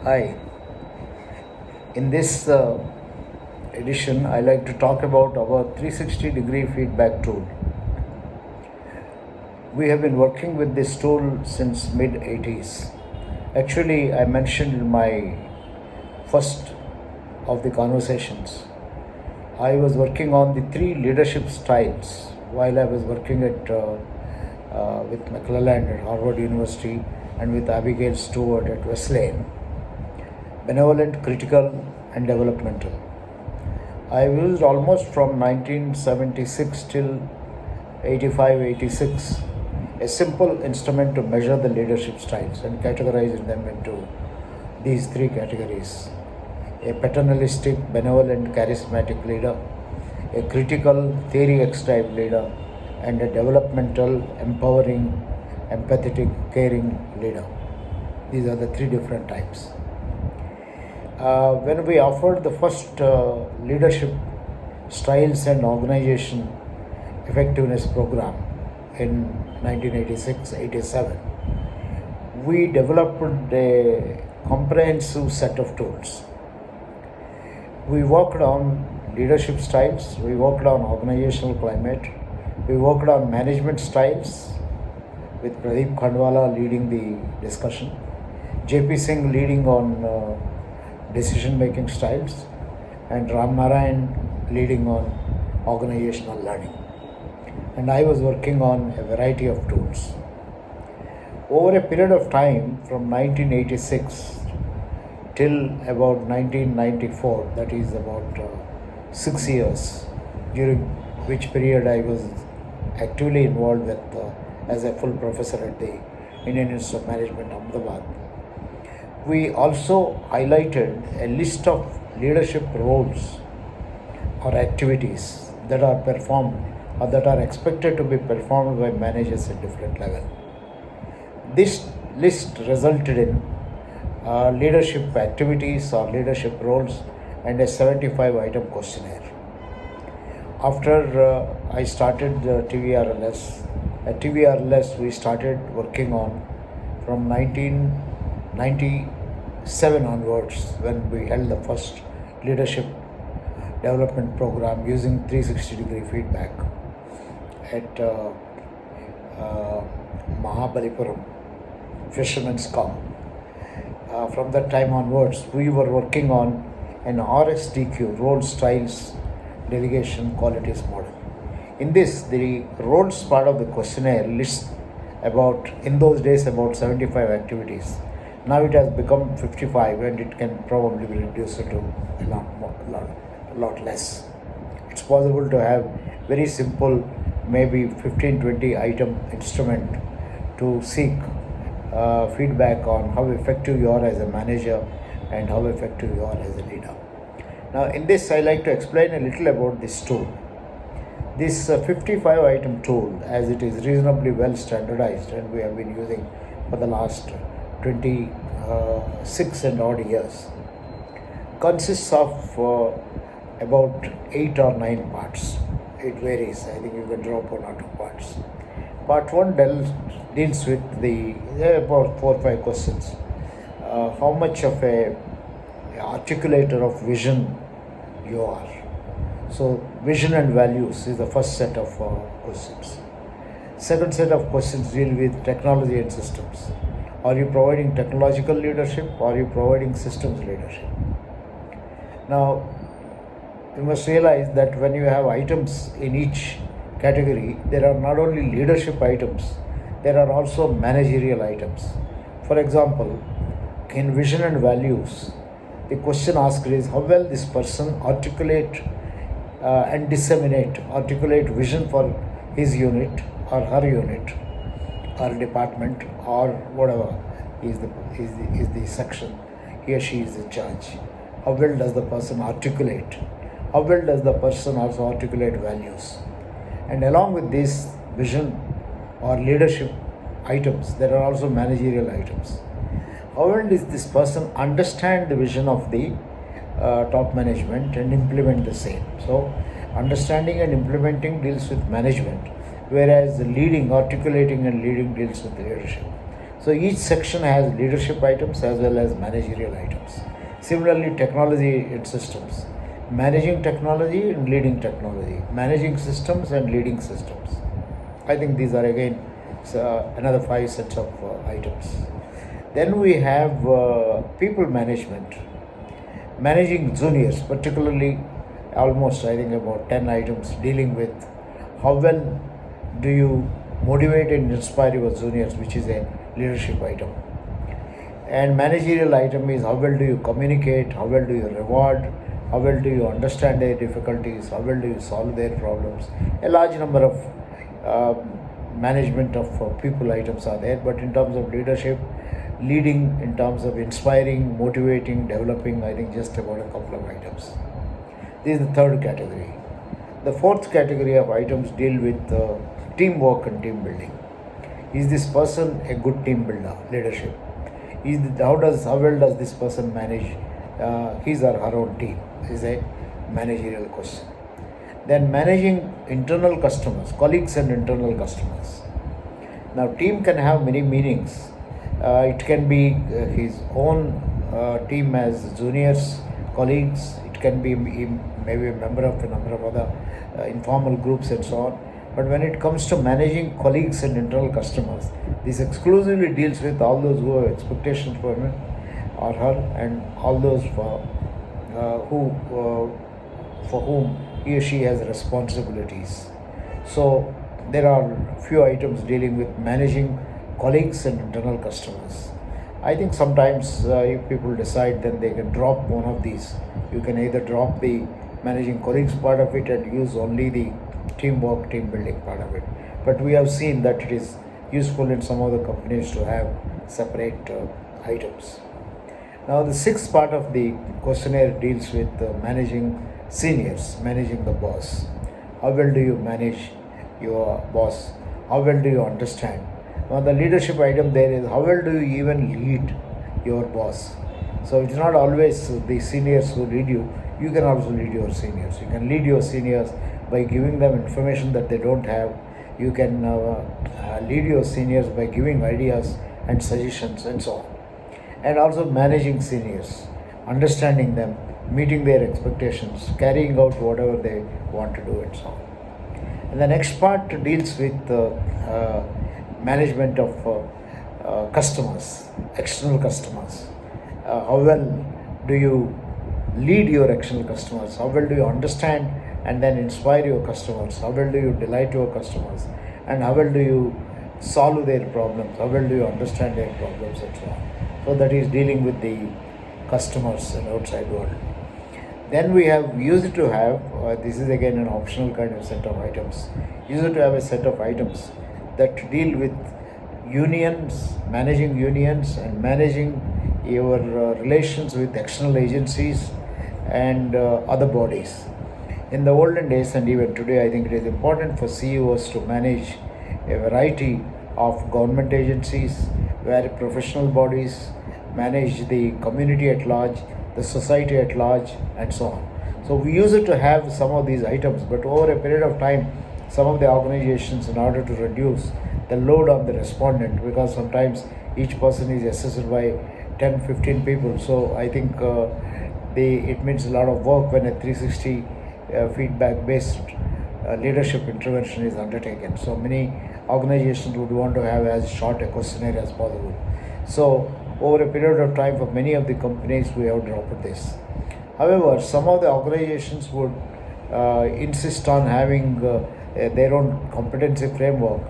Hi. In this edition, I like to talk about our 360-degree feedback tool. We have been working with this tool since mid-80s. Actually, I mentioned in my first of the conversations, I was working on the three leadership styles while I was working with McClelland at Harvard University and with Abigail Stewart at Wesleyan. Benevolent, critical, and developmental. I used almost from 1976 till 85-86 a simple instrument to measure the leadership styles and categorize them into these three categories: a paternalistic, benevolent, charismatic leader, a critical, theory-X type leader, and a developmental, empowering, empathetic, caring leader. These are the three different types. When we offered the first leadership styles and organization effectiveness program in 1986-87, we developed a comprehensive set of tools. We worked on leadership styles, we worked on organizational climate, we worked on management styles with Pradeep Khandwala leading the discussion, JP Singh leading on decision-making styles, and Ram Narayan leading on organizational learning. And I was working on a variety of tools. Over a period of time from 1986 till about 1994, that is about 6 years, during which period I was actively involved with as a full professor at the Indian Institute of Management, Ahmedabad. We also highlighted a list of leadership roles or activities that are performed or that are expected to be performed by managers at different levels. This list resulted in leadership activities or leadership roles and a 75-item questionnaire. After I started the TVRLS, at TVRLS we started working on from 1997 onwards, when we held the first leadership development program using 360-degree feedback at Mahabalipuram, Fisherman's Cove. From that time onwards, we were working on an RSDQ, role styles delegation qualities model. In this, the roles part of the questionnaire lists about, in those days, about 75 activities. Now it has become 55, and it can probably be reduced to a lot less. It's possible to have very simple, maybe 15-20 item instrument to seek feedback on how effective you are as a manager and how effective you are as a leader. Now in this, I like to explain a little about this tool. This 55-item tool, as it is reasonably well standardized and we have been using for the last 26 and odd years, consists of about 8 or 9 parts. It varies. I think you can drop 1 or 2 parts. Part 1 deals with about 4 or 5 questions. How much of a articulator of vision you are. So vision and values is the first set of questions. Second set of questions deal with technology and systems. Are you providing technological leadership or are you providing systems leadership? Now, you must realize that when you have items in each category, there are not only leadership items, there are also managerial items. For example, in vision and values, the question asked is how well this person articulate articulate vision for his unit or her unit or department or whatever is the section he or she is in charge. How well does the person articulate? How well does the person also articulate values? And along with these vision or leadership items, there are also managerial items. How well does this person understand the vision of the top management and implement the same? So, understanding and implementing deals with management, whereas the leading, articulating and leading deals with leadership. So each section has leadership items as well as managerial items. Similarly, technology and systems. Managing technology and leading technology. Managing systems and leading systems. I think these are again another 5 sets of items. Then we have people management. Managing juniors, particularly almost I think about 10 items dealing with how well do you motivate and inspire your juniors, which is a leadership item. And managerial item is how well do you communicate, how well do you reward, how well do you understand their difficulties, how well do you solve their problems. A large number of management of people items are there, but in terms of leadership, leading in terms of inspiring, motivating, developing, I think just about a couple of items. This is the third category. The fourth category of items deal with teamwork and team building. Is this person a good team builder? Leadership. How well does this person manage his or her own team? Is a managerial question. Then managing internal customers, colleagues and internal customers. Now team can have many meanings. It can be his own team as juniors, colleagues. It can be maybe a member of a number of other informal groups and so on. But when it comes to managing colleagues and internal customers, this exclusively deals with all those who have expectations for him or her, and all those for whom he or she has responsibilities. So there are few items dealing with managing colleagues and internal customers. I think sometimes if people decide, then they can drop one of these. You can either drop the managing colleagues part of it and use only the teamwork, team building part of it. But we have seen that it is useful in some of the companies to have separate items. Now the sixth part of the questionnaire deals with managing seniors, managing the boss. How well do you manage your boss? How well do you understand? Now the leadership item there is how well do you even lead your boss? So it's not always the seniors who lead you. You can also lead your seniors. You can lead your seniors by giving them information that they don't have. You can lead your seniors by giving ideas and suggestions and so on. And also managing seniors, understanding them, meeting their expectations, carrying out whatever they want to do and so on. And the next part deals with management of customers, external customers. How well do you lead your external customers? How well do you understand and then inspire your customers? How well do you delight your customers? And how well do you solve their problems? How well do you understand their problems and so on? So that is dealing with the customers and outside world. Then we have used to have, this is again an optional kind of set of items, used to have a set of items that deal with unions, and managing your relations with external agencies and other bodies. In the olden days and even today, I think it is important for CEOs to manage a variety of government agencies, where professional bodies manage the community at large, the society at large, and so on. So we use it to have some of these items, but over a period of time, some of the organizations, in order to reduce the load on the respondent, because sometimes each person is assessed by 10, 15 people, so I think it means a lot of work when a 360 feedback based leadership intervention is undertaken. So many organizations would want to have as short a questionnaire as possible. So over a period of time, for many of the companies, we have dropped this. However, some of the organizations would insist on having their own competency framework,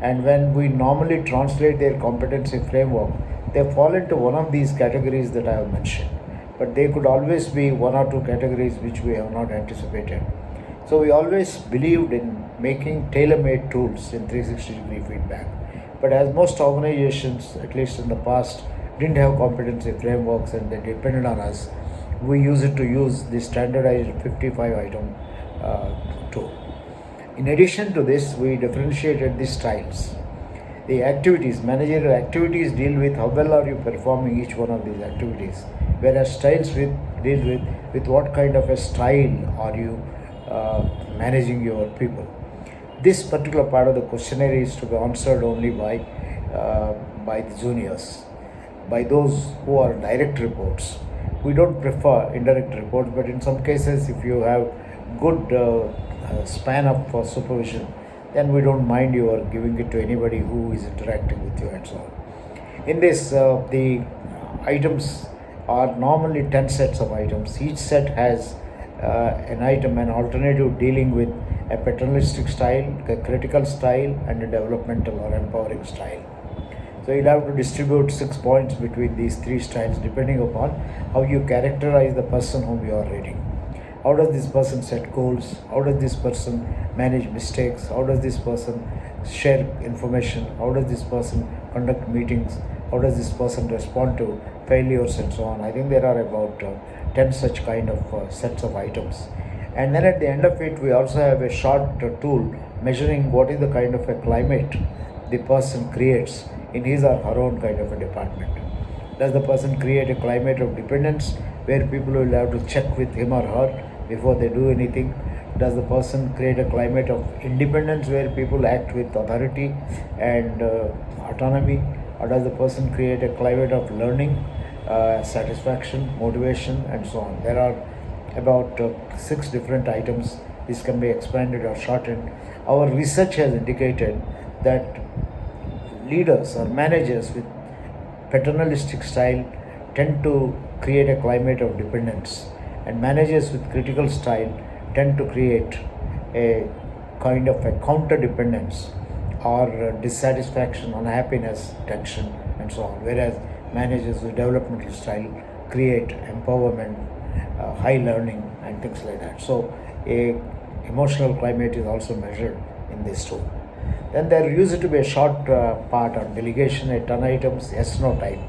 and when we normally translate their competency framework, they fall into one of these categories that I have mentioned. But there could always be one or two categories which we have not anticipated. So we always believed in making tailor-made tools in 360-degree feedback. But as most organizations, at least in the past, didn't have competency frameworks and they depended on us, we used to use the standardized 55-item tool. In addition to this, we differentiated the styles. The activities, managerial activities, deal with how well are you performing each one of these activities, whereas styles deal with what kind of a style are you managing your people. This particular part of the questionnaire is to be answered only by by the juniors, by those who are direct reports. We don't prefer indirect reports, but in some cases, if you have good span of supervision, then we don't mind you are giving it to anybody who is interacting with you and so on. In this, the items are normally 10 sets of items. Each set has an alternative dealing with a paternalistic style, a critical style, and a developmental or empowering style. So you'll have to distribute 6 points between these 3 styles depending upon how you characterize the person whom you are reading. How does this person set goals? How does this person manage mistakes? How does this person share information? How does this person conduct meetings? How does this person respond to failures and so on? I think there are about 10 such kind of sets of items. And then at the end of it, we also have a short tool measuring what is the kind of a climate the person creates in his or her own kind of a department. Does the person create a climate of dependence where people will have to check with him or her before they do anything? Does the person create a climate of independence where people act with authority and autonomy? Or does the person create a climate of learning, satisfaction, motivation, and so on? There are about 6 different items. This can be expanded or shortened. Our research has indicated that leaders or managers with paternalistic style tend to create a climate of dependence, and managers with critical style tend to create a kind of a counter dependence or dissatisfaction, unhappiness, tension, and so on. Whereas managers with developmental style create empowerment, high learning, and things like that. So a emotional climate is also measured in this tool. Then there used to be a short part on delegation, a 10 items, yes no type.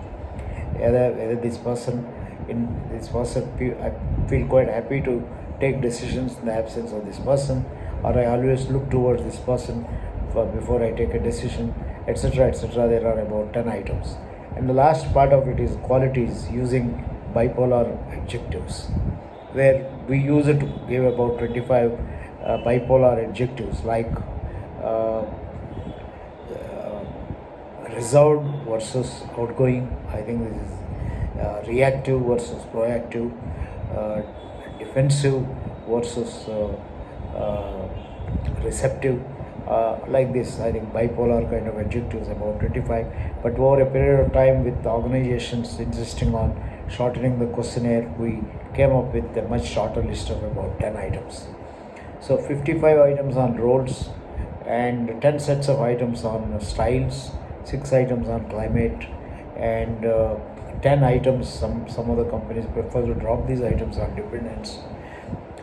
Whether this person, I feel quite happy to take decisions in the absence of this person, or I always look towards this person before I take a decision, etc. etc. There are about 10 items. And the last part of it is qualities using bipolar adjectives, where we use it to give about 25 bipolar adjectives like reserved versus outgoing. I think this is reactive versus proactive, defensive versus receptive. Like this, I think bipolar kind of adjectives about 25. But over a period of time, with the organizations insisting on shortening the questionnaire, we came up with a much shorter list of about 10 items. So 55 items on roles, and 10 sets of items on styles, 6 items on climate, and 10 items. Some of the companies prefer to drop these items on dependence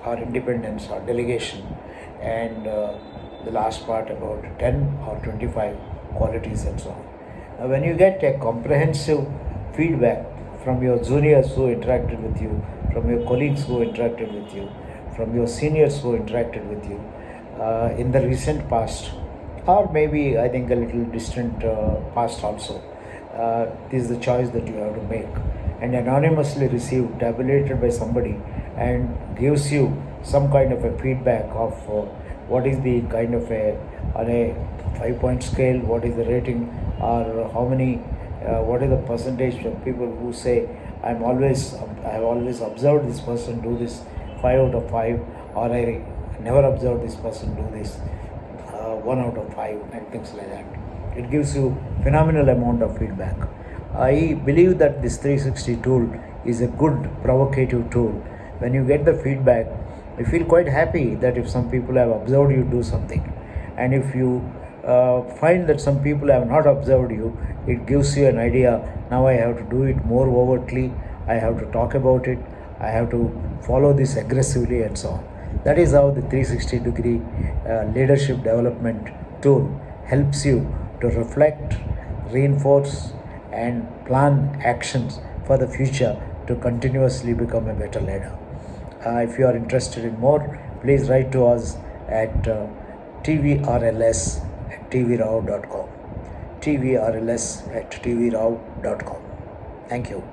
or independence or delegation, and the last part about 10 or 25 qualities and so on. Now, when you get a comprehensive feedback from your juniors who interacted with you, from your colleagues who interacted with you, from your seniors who interacted with you in the recent past, or maybe I think a little distant past also, this is the choice that you have to make, and anonymously received, tabulated by somebody, and gives you some kind of a feedback of what is the kind of on a 5-point scale, what is the rating, or how many, what is the percentage of people who say I have always observed this person do this 5 out of 5, or I never observed this person do this 1 out of 5, and things like that. It gives you phenomenal amount of feedback. I believe that this 360 tool is a good provocative tool. When you get the feedback, I feel quite happy that if some people have observed you do something, and if you find that some people have not observed you, it gives you an idea. Now I have to do it more overtly, I have to talk about it, I have to follow this aggressively, and so on. That is how the 360-degree leadership development tool helps you to reflect, reinforce, and plan actions for the future to continuously become a better leader. If you are interested in more, please write to us at TVRLS at TVRAO.com. TVRLS at TVRAO.com. Thank you.